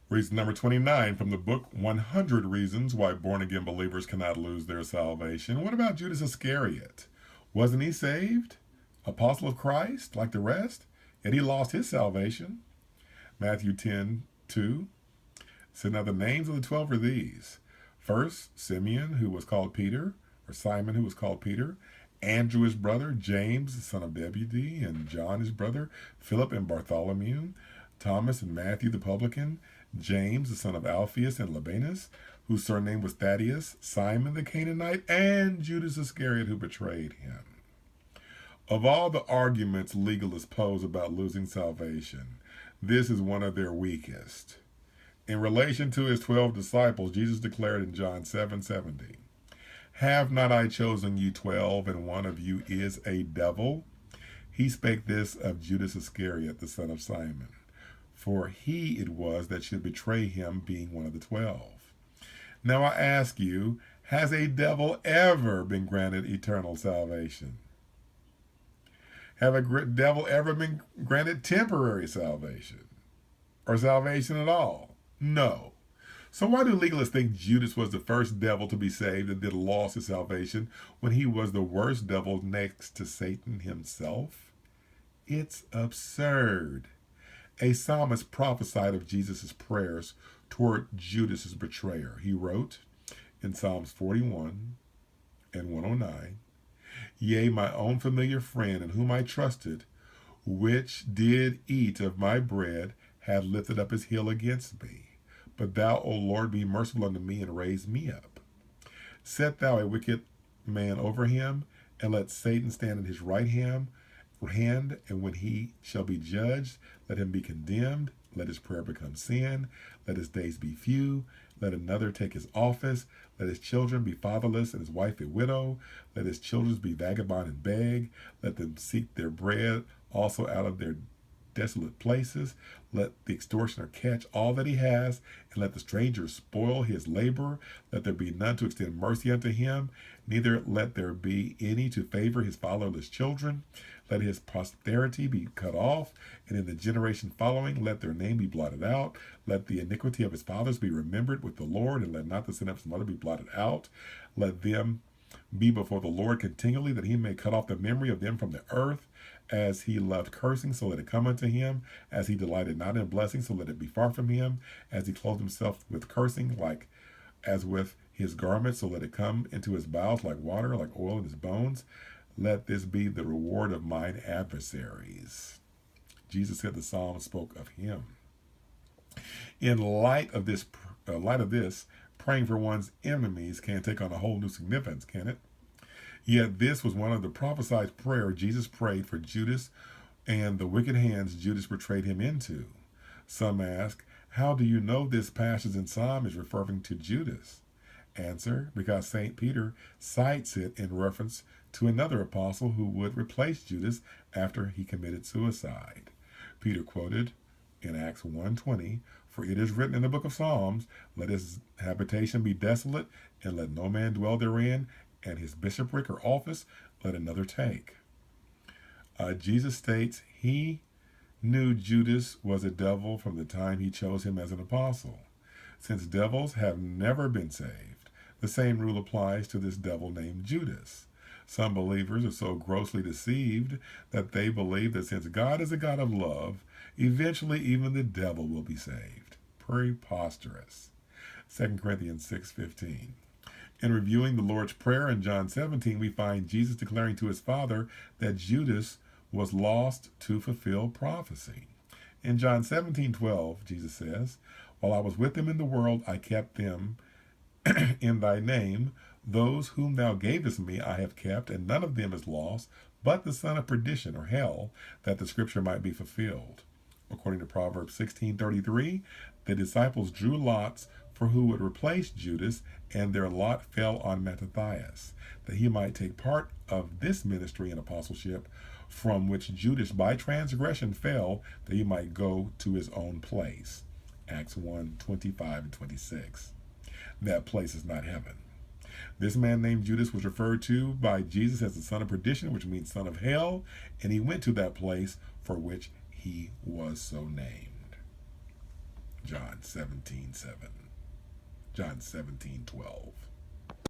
Reason number 29 from the book 100 Reasons Why Born Again Believers Cannot Lose Their Salvation. What about Judas Iscariot? Wasn't he saved? Apostle of Christ, like the rest? Yet he lost his salvation. Matthew 10:2 said, now the names of the 12 are these. First, Simeon, who was called Peter, or Simon, who was called Peter. Andrew, his brother. James, the son of Zebedee, and John, his brother. Philip and Bartholomew. Thomas and Matthew, the publican. James, the son of Alphaeus and Labanus, whose surname was Thaddeus. Simon the Canaanite, and Judas Iscariot, who betrayed him. Of all the arguments legalists pose about losing salvation, this is one of their weakest. In relation to his 12 disciples, Jesus declared in John 7:70, have not I chosen you 12, and one of you is a devil? He spake this of Judas Iscariot, the son of Simon, for he it was that should betray him, being one of the 12. Now I ask you, has a devil ever been granted eternal salvation? Have a devil ever been granted temporary salvation? Or salvation at all? No. So why do legalists think Judas was the first devil to be saved and then lost his salvation when he was the worst devil next to Satan himself? It's absurd. A psalmist prophesied of Jesus' prayers toward Judas' betrayer. He wrote in Psalms 41 and 109, yea, my own familiar friend in whom I trusted, which did eat of my bread, had lifted up his heel against me. But thou, O Lord, be merciful unto me and raise me up. Set thou a wicked man over him, and let Satan stand in his right hand, and when he shall be judged, let him be condemned. Let his prayer become sin. Let his days be few. Let another take his office. Let his children be fatherless and his wife a widow. Let his children be vagabond and beg. Let them seek their bread also out of their desolate places. Let the extortioner catch all that he has, and let the stranger spoil his labor. Let there be none to extend mercy unto him, neither let there be any to favor his fatherless children. Let his posterity be cut off, and in the generation following let their name be blotted out. Let the iniquity of his fathers be remembered with the Lord, and let not the sin of his mother be blotted out. Let them be before the Lord continually, that he may cut off the memory of them from the earth. As he loved cursing, so let it come unto him. As he delighted not in blessing, so let it be far from him. As he clothed himself with cursing, like as with his garments, so let it come into his bowels like water, like oil in his bones. Let this be the reward of mine adversaries. Jesus said the psalm spoke of him. In light of this, praying for one's enemies can take on a whole new significance, can it? Yet this was one of the prophesied prayers Jesus prayed for Judas and the wicked hands Judas betrayed him into. Some ask, how do you know this passage in Psalm is referring to Judas? Answer, because St. Peter cites it in reference to another apostle who would replace Judas after he committed suicide. Peter quoted in Acts 1:20, for it is written in the book of Psalms, let his habitation be desolate, and let no man dwell therein, and his bishopric or office let another take. Jesus states he knew Judas was a devil from the time he chose him as an apostle. Since devils have never been saved, the same rule applies to this devil named Judas. Some believers are so grossly deceived that they believe that since God is a God of love, eventually even the devil will be saved. Preposterous. 2 Corinthians 6:15. In reviewing the Lord's Prayer in John 17, we find Jesus declaring to his Father that Judas was lost to fulfill prophecy. In John 17:12, Jesus says, while I was with them in the world, I kept them in thy name. Those whom thou gavest me I have kept, and none of them is lost, but the son of perdition, or hell, that the scripture might be fulfilled. According to Proverbs 16:33, the disciples drew lots for who would replace Judas, and their lot fell on Mattathias, that he might take part of this ministry and apostleship, from which Judas by transgression fell, that he might go to his own place. Acts 1:25 and 26. That place is not heaven. This man named Judas was referred to by Jesus as the son of perdition, which means son of hell, and he went to that place for which he was so named. John 17:7. John 17:12.